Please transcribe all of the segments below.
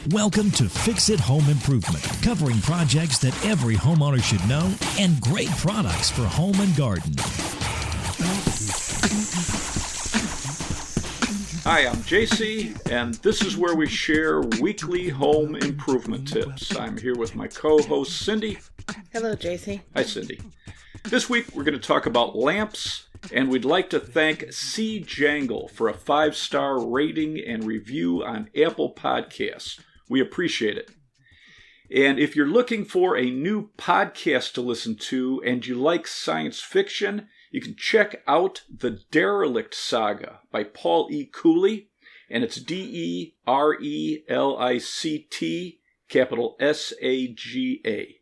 Welcome to Fix It Home Improvement, covering projects that every homeowner should know and great products for home and garden. Hi, I'm JC, and this is where we share weekly home improvement tips. I'm here with my co-host, Cindy. Hello, JC. Hi, Cindy. This week, we're going to talk about lamps, and we'd like to thank C. Jangle for a 5-star rating and review on Apple Podcasts. We appreciate it. And if you're looking for a new podcast to listen to and you like science fiction, you can check out The Derelict Saga by Paul E. Cooley, and it's Derelict, capital S-A-G-A.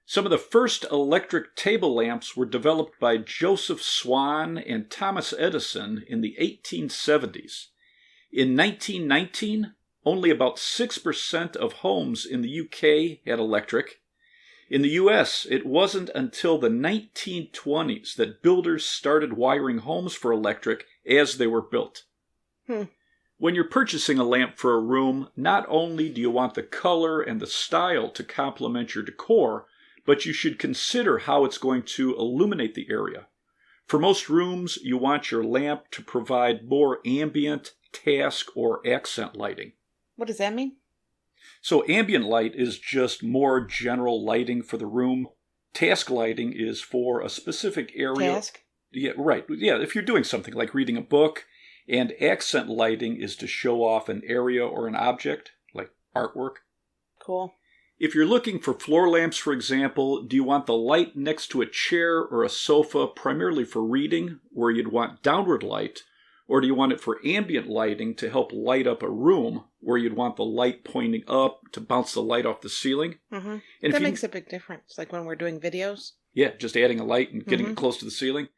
Some of the first electric table lamps were developed by Joseph Swan and Thomas Edison in the 1870s. In 1919, only about 6% of homes in the UK had electric. In the US, it wasn't until the 1920s that builders started wiring homes for electric as they were built. When you're purchasing a lamp for a room, not only do you want the color and the style to complement your decor, but you should consider how it's going to illuminate the area. For most rooms, you want your lamp to provide more ambient, task, or accent lighting. What does that mean? So ambient light is just more general lighting for the room. Task lighting is for a specific area. Task? Yeah, right. Yeah, if you're doing something like reading a book. And accent lighting is to show off an area or an object, like artwork. Cool. If you're looking for floor lamps, for example, do you want the light next to a chair or a sofa primarily for reading, where you'd want downward light? Or do you want it for ambient lighting to help light up a room, where you'd want the light pointing up to bounce the light off the ceiling? Mm-hmm. That makes a big difference, like when we're doing videos. Yeah, just adding a light and getting it close to the ceiling.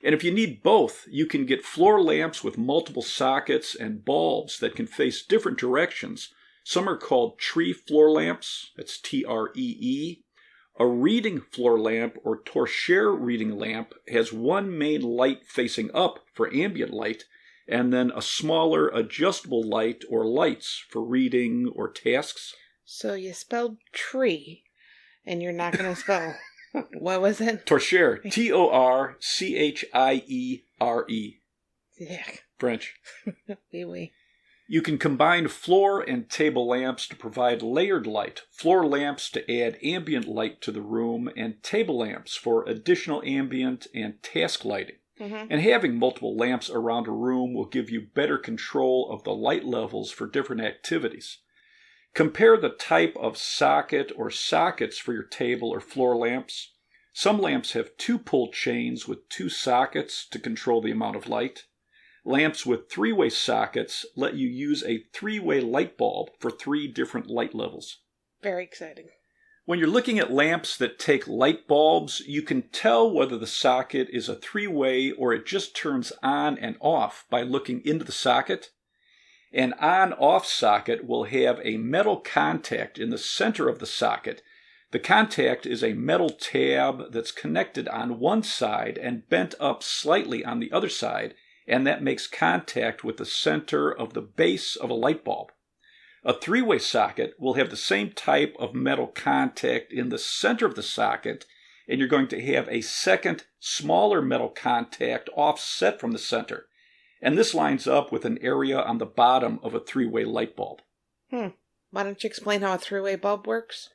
And if you need both, you can get floor lamps with multiple sockets and bulbs that can face different directions. Some are called tree floor lamps, that's T-R-E-E. A reading floor lamp or torchère reading lamp has one main light facing up for ambient light, and then a smaller adjustable light or lights for reading or tasks. So you spelled tree, and you're not going to spell... What was it? Torchère. T-O-R-C-H-I-E-R-E. Yeah. French. Oui. You can combine floor and table lamps to provide layered light, floor lamps to add ambient light to the room, and table lamps for additional ambient and task lighting. And having multiple lamps around a room will give you better control of the light levels for different activities. Compare the type of socket or sockets for your table or floor lamps. Some lamps have 2 pull chains with 2 sockets to control the amount of light. Lamps with 3-way sockets let you use a 3-way light bulb for 3 different light levels. Very exciting. When you're looking at lamps that take light bulbs, you can tell whether the socket is a 3-way or it just turns on and off by looking into the socket. An on-off socket will have a metal contact in the center of the socket. The contact is a metal tab that's connected on one side and bent up slightly on the other side, and that makes contact with the center of the base of a light bulb. A 3-way socket will have the same type of metal contact in the center of the socket, and you're going to have a second, smaller metal contact offset from the center. And this lines up with an area on the bottom of a 3-way light bulb. Why don't you explain how a 3-way bulb works?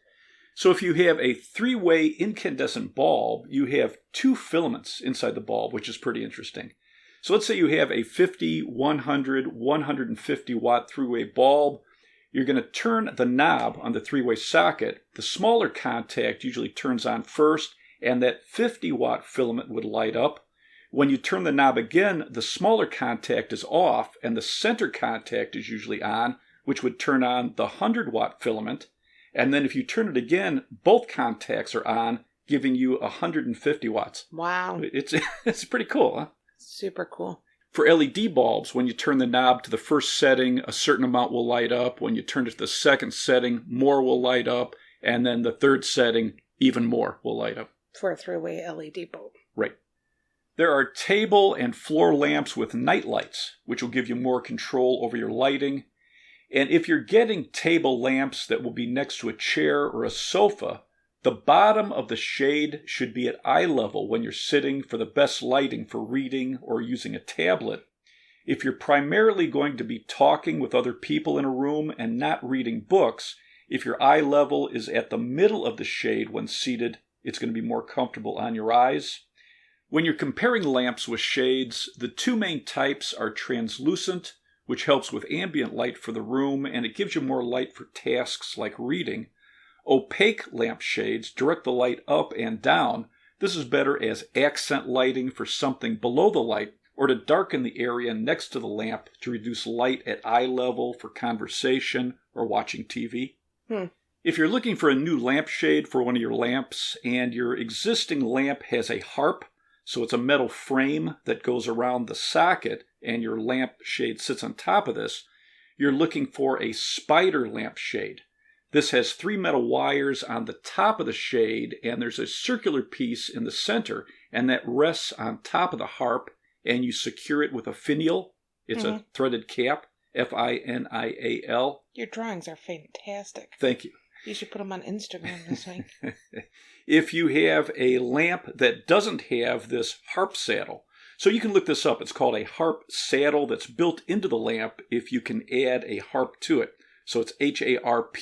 So if you have a 3-way incandescent bulb, you have 2 filaments inside the bulb, which is pretty interesting. So let's say you have a 50, 100, 150 watt 3-way bulb. You're going to turn the knob on the 3-way socket. The smaller contact usually turns on first, and that 50 watt filament would light up. When you turn the knob again, the smaller contact is off, and the center contact is usually on, which would turn on the 100 watt filament. And then if you turn it again, both contacts are on, giving you 150 watts. Wow. It's pretty cool, huh? Super cool. For LED bulbs, when you turn the knob to the first setting, a certain amount will light up. When you turn it to the second setting, more will light up. And then the third setting, even more will light up. For a 3-way LED bulb. Right. There are table and floor lamps with night lights, which will give you more control over your lighting. And if you're getting table lamps that will be next to a chair or a sofa, the bottom of the shade should be at eye level when you're sitting for the best lighting for reading or using a tablet. If you're primarily going to be talking with other people in a room and not reading books, if your eye level is at the middle of the shade when seated, it's going to be more comfortable on your eyes. When you're comparing lamps with shades, the two main types are translucent, which helps with ambient light for the room, and it gives you more light for tasks like reading. Opaque lampshades direct the light up and down. This is better as accent lighting for something below the light, or to darken the area next to the lamp to reduce light at eye level for conversation or watching TV. If you're looking for a new lampshade for one of your lamps, and your existing lamp has a harp, so it's a metal frame that goes around the socket, and your lampshade sits on top of this, you're looking for a spider lampshade. This has 3 metal wires on the top of the shade, and there's a circular piece in the center, and that rests on top of the harp, and you secure it with a finial. It's a threaded cap, Finial. Your drawings are fantastic. Thank you. You should put them on Instagram this week. If you have a lamp that doesn't have this harp saddle, so you can look this up. It's called a harp saddle that's built into the lamp if you can add a harp to it. So it's HARP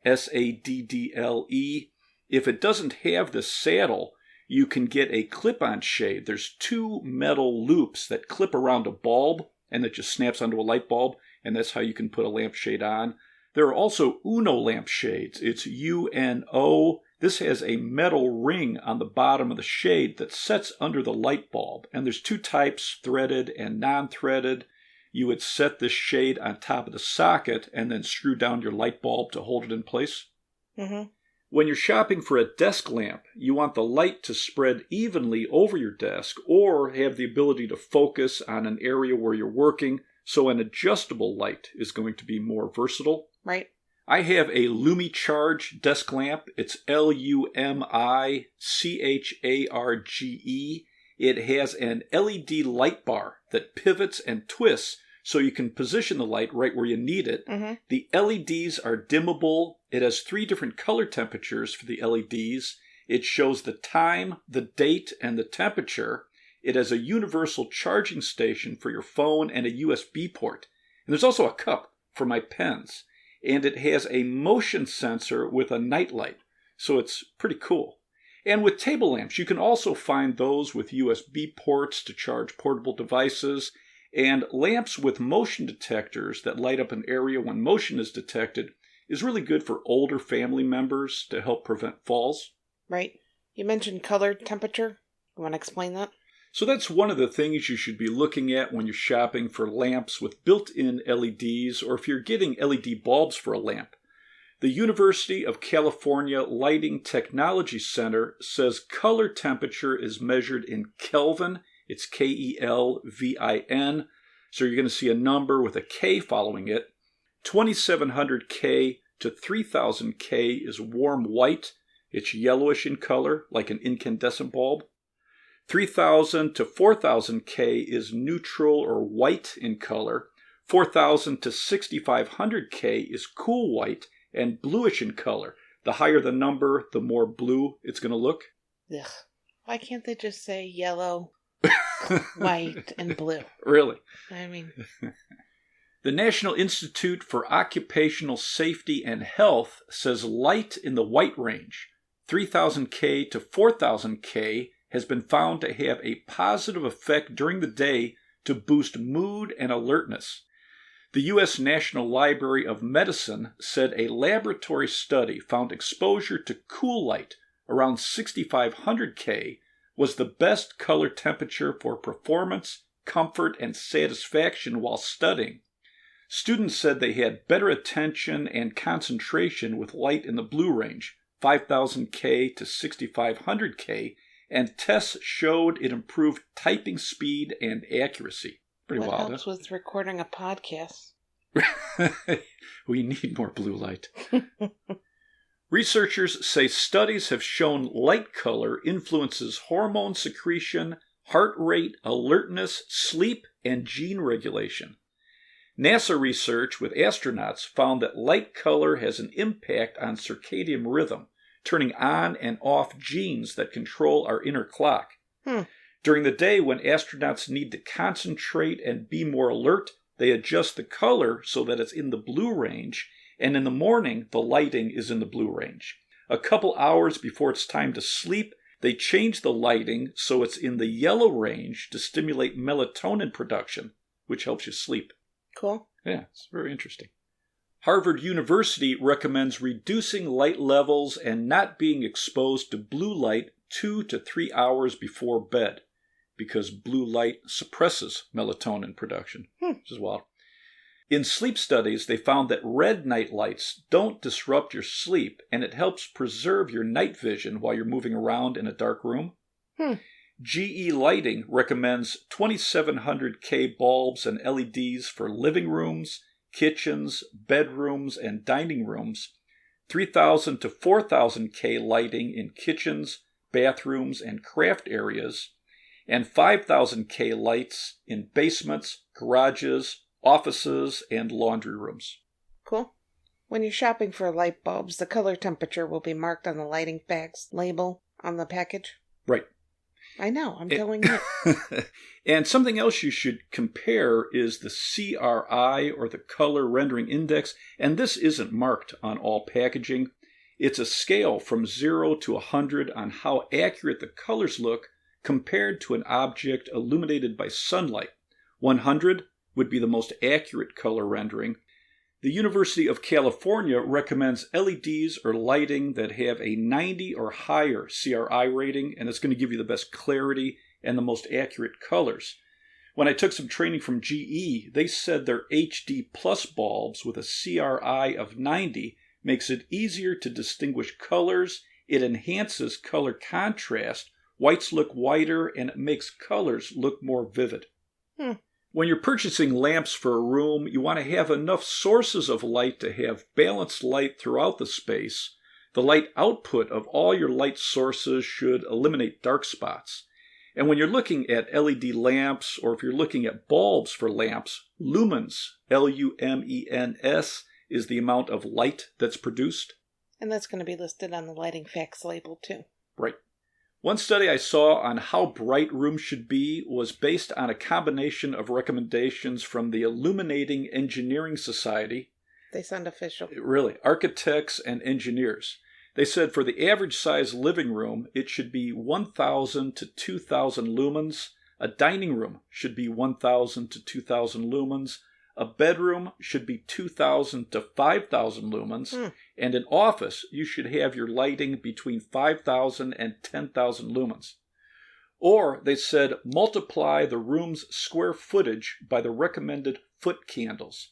SADDLE. If it doesn't have this saddle, you can get a clip-on shade. There's 2 metal loops that clip around a bulb, and that just snaps onto a light bulb, and that's how you can put a lampshade on. There are also Uno lampshades. It's UNO. This has a metal ring on the bottom of the shade that sets under the light bulb. And there's 2 types, threaded and non-threaded. You would set this shade on top of the socket and then screw down your light bulb to hold it in place. When you're shopping for a desk lamp, you want the light to spread evenly over your desk or have the ability to focus on an area where you're working, so an adjustable light is going to be more versatile. Right. I have a LumiCharge desk lamp. It's LumiCharge. It has an LED light bar that pivots and twists so you can position the light right where you need it. The LEDs are dimmable. It has 3 different color temperatures for the LEDs. It shows the time, the date, and the temperature. It has a universal charging station for your phone and a USB port. And there's also a cup for my pens. And it has a motion sensor with a nightlight. So it's pretty cool. And with table lamps, you can also find those with USB ports to charge portable devices, and lamps with motion detectors that light up an area when motion is detected is really good for older family members to help prevent falls. Right. You mentioned color temperature. You want to explain that? So that's one of the things you should be looking at when you're shopping for lamps with built-in LEDs, or if you're getting LED bulbs for a lamp. The University of California Lighting Technology Center says color temperature is measured in Kelvin. It's Kelvin. So you're going to see a number with a K following it. 2700 K to 3000 K is warm white. It's yellowish in color, like an incandescent bulb. 3000 to 4000 K is neutral or white in color. 4000 to 6500 K is cool white and bluish in color. The higher the number, the more blue it's going to look. Ugh. Why can't they just say yellow, white, and blue? Really? I mean... The National Institute for Occupational Safety and Health says light in the white range, 3000 K to 4000 K, has been found to have a positive effect during the day to boost mood and alertness. The U.S. National Library of Medicine said a laboratory study found exposure to cool light around 6500 K was the best color temperature for performance, comfort, and satisfaction while studying. Students said they had better attention and concentration with light in the blue range, 5000 K to 6500 K, and tests showed it improved typing speed and accuracy. Pretty wild, helps with recording a podcast? We need more blue light. Researchers say studies have shown light color influences hormone secretion, heart rate, alertness, sleep, and gene regulation. NASA research with astronauts found that light color has an impact on circadian rhythm, turning on and off genes that control our inner clock. During the day, when astronauts need to concentrate and be more alert, they adjust the color so that it's in the blue range, and in the morning, the lighting is in the blue range. A couple hours before it's time to sleep, they change the lighting so it's in the yellow range to stimulate melatonin production, which helps you sleep. Cool. Yeah, it's very interesting. Harvard University recommends reducing light levels and not being exposed to blue light 2 to 3 hours before bed, because blue light suppresses melatonin production, which is wild. In sleep studies, they found that red night lights don't disrupt your sleep, and it helps preserve your night vision while you're moving around in a dark room. GE Lighting recommends 2700K bulbs and LEDs for living rooms, kitchens, bedrooms, and dining rooms, 3000 to 4000K lighting in kitchens, bathrooms, and craft areas, and 5000K lights in basements, garages, offices, and laundry rooms. Cool. When you're shopping for light bulbs, the color temperature will be marked on the lighting facts label on the package. Right. I know, I'm telling you. And something else you should compare is the CRI, or the Color Rendering Index, and this isn't marked on all packaging. It's a scale from 0 to 100 on how accurate the colors look compared to an object illuminated by sunlight. 100 would be the most accurate color rendering. The University of California recommends LEDs or lighting that have a 90 or higher CRI rating, and it's going to give you the best clarity and the most accurate colors. When I took some training from GE, they said their HD Plus bulbs with a CRI of 90 makes it easier to distinguish colors, it enhances color contrast, whites look whiter, and it makes colors look more vivid. When you're purchasing lamps for a room, you want to have enough sources of light to have balanced light throughout the space. The light output of all your light sources should eliminate dark spots. And when you're looking at LED lamps, or if you're looking at bulbs for lamps, lumens, Lumens, is the amount of light that's produced. And that's going to be listed on the lighting facts label too. Right. One study I saw on how bright rooms should be was based on a combination of recommendations from the Illuminating Engineering Society. They sound official. Really, architects and engineers. They said for the average size living room, it should be 1,000 to 2,000 lumens. A dining room should be 1,000 to 2,000 lumens. A bedroom should be 2,000 to 5,000 lumens. And an office, you should have your lighting between 5,000 and 10,000 lumens. Or, they said, multiply the room's square footage by the recommended foot candles.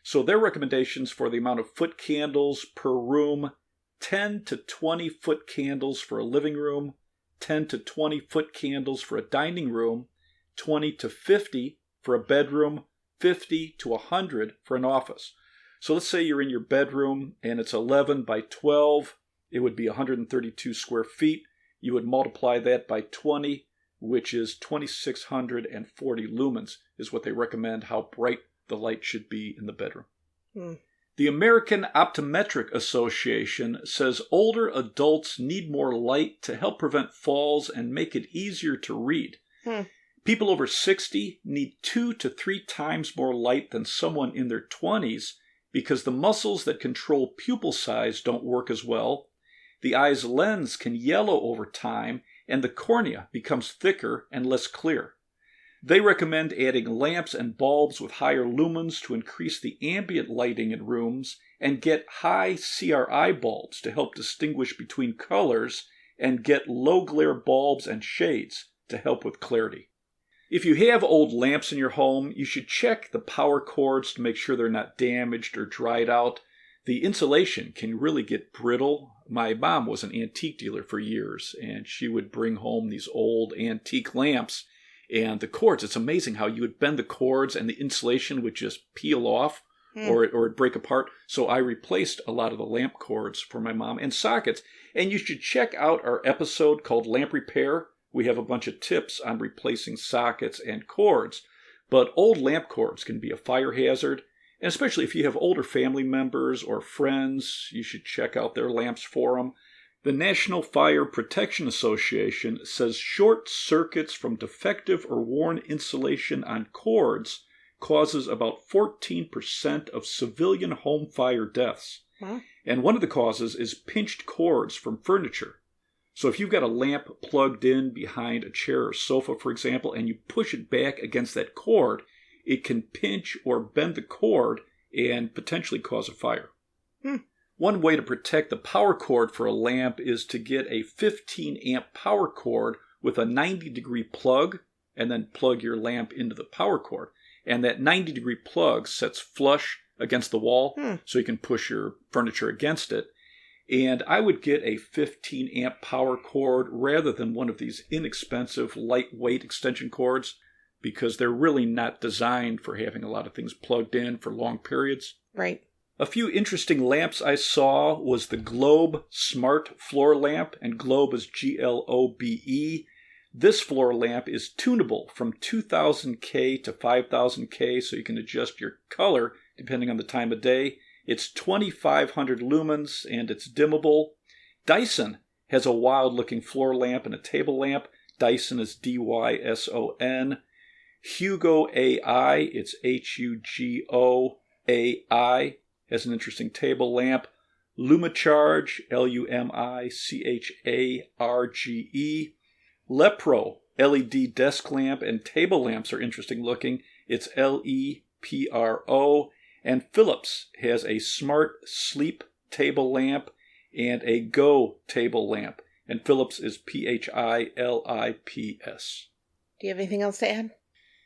So their recommendations for the amount of foot candles per room: 10 to 20 foot candles for a living room, 10 to 20 foot candles for a dining room, 20 to 50 for a bedroom, 50 to 100 for an office. So let's say you're in your bedroom and it's 11 by 12. It would be 132 square feet. You would multiply that by 20, which is 2,640 lumens, is what they recommend how bright the light should be in the bedroom. The American Optometric Association says older adults need more light to help prevent falls and make it easier to read. People over 60 need 2 to 3 times more light than someone in their 20s because the muscles that control pupil size don't work as well. The eye's lens can yellow over time, and the cornea becomes thicker and less clear. They recommend adding lamps and bulbs with higher lumens to increase the ambient lighting in rooms, and get high CRI bulbs to help distinguish between colors, and get low glare bulbs and shades to help with clarity. If you have old lamps in your home, you should check the power cords to make sure they're not damaged or dried out. The insulation can really get brittle. My mom was an antique dealer for years, and she would bring home these old antique lamps. And the cords, it's amazing how you would bend the cords and the insulation would just peel off or it'd break apart. So I replaced a lot of the lamp cords for my mom and sockets. And you should check out our episode called Lamp Repair. We have a bunch of tips on replacing sockets and cords. But old lamp cords can be a fire hazard, and especially if you have older family members or friends, you should check out their lamps for them. The National Fire Protection Association says short circuits from defective or worn insulation on cords causes about 14% of civilian home fire deaths. Wow. And one of the causes is pinched cords from furniture. So if you've got a lamp plugged in behind a chair or sofa, for example, and you push it back against that cord, it can pinch or bend the cord and potentially cause a fire. One way to protect the power cord for a lamp is to get a 15 amp power cord with a 90-degree plug and then plug your lamp into the power cord. And that 90-degree plug sets flush against the wall so you can push your furniture against it. And I would get a 15 amp power cord rather than one of these inexpensive, lightweight extension cords because they're really not designed for having a lot of things plugged in for long periods. Right. A few interesting lamps I saw was the Globe Smart Floor Lamp, and Globe is Globe. This floor lamp is tunable from 2000K to 5000K, so you can adjust your color depending on the time of day. It's 2500 lumens and it's dimmable. Dyson has a wild-looking floor lamp and a table lamp. Dyson is Dyson. Hugo AI, it's HUGOAI, has an interesting table lamp. Lumicharge, LUMICHARGE. Lepro LED desk lamp and table lamps are interesting looking. It's LEPRO. And Philips has a Smart Sleep table lamp and a Go table lamp. And Philips is PHILIPS. Do you have anything else to add?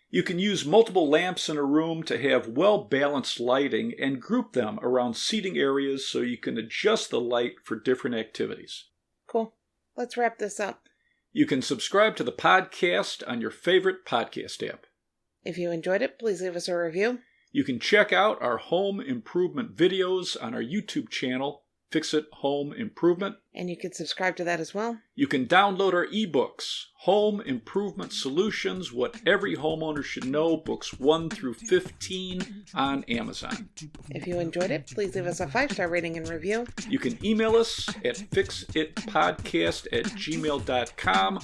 You can use multiple lamps in a room to have well-balanced lighting and group them around seating areas so you can adjust the light for different activities. Cool. Let's wrap this up. You can subscribe to the podcast on your favorite podcast app. If you enjoyed it, please leave us a review. You can check out our home improvement videos on our YouTube channel, Fix It Home Improvement. And you can subscribe to that as well. You can download our ebooks, Home Improvement Solutions, What Every Homeowner Should Know, books 1 through 15 on Amazon. If you enjoyed it, please leave us a 5-star rating and review. You can email us at fixitpodcast@gmail.com.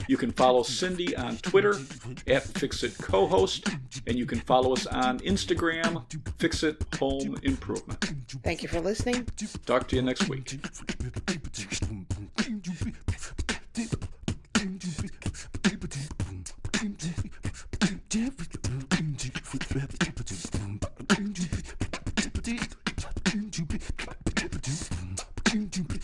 You can follow Cindy on Twitter at FixItCohost, and you can follow us on Instagram, Fix It Home Improvement. Thank you for listening. Talk to you next week. Thank you.